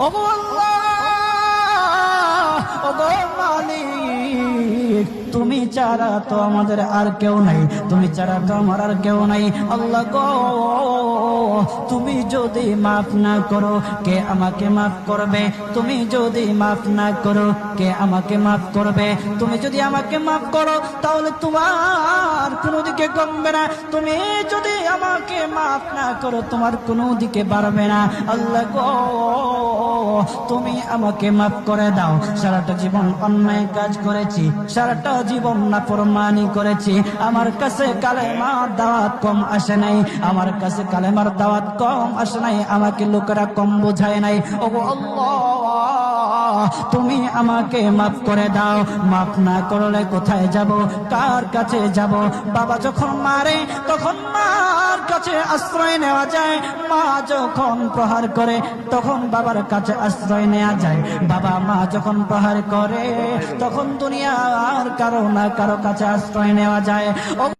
ওগো আল্লাহ, ওগো মালিক, তুমি ছাড়া তো আমাদের আর কেউ নাই, তুমি ছাড়া তো আমার আর কেউ নাই। আল্লাহ গো, তুমি যদি মাফ না করো কে আমাকে মাফ করবে? তুমি যদি মাফ না করো কে আমাকে মাফ করবে? তুমি যদি আমাকে মাফ করো তাহলে তোমার কোনো দিকে কমবে না, তুমি যদি আমাকে মাফ না করো তোমার কোনো দিকে বাড়বে না। আল্লাহ গো, তুমি আমাকে মাফ করে দাও। সারাটা জীবন অন্যায় কাজ করেছি, সারাটা জীবন নাফরমানি করেছি, আমার কাছে কালেমার দাওয়াত কম আসে নাই, আমার কাছে কালেমার দাওয়াত কম আসে নাই, আমাকে লোকেরা কম বোঝায় নাই। ওগো আল্লাহ, তুমি আমাকে মাফ করে দাও। মাফ না করলে কোথায় যাব, কার কাছে যাব? বাবা যখন মারে তখন মার কাছে আশ্রয় নেওয়া যায়, মা যখন প্রহার করে তখন বাবার কাছে আশ্রয় নেওয়া যায়, বাবা মা যখন প্রহার করে তখন দুনিয়ার কারো না কারো কাছে আশ্রয় নেওয়া যায়।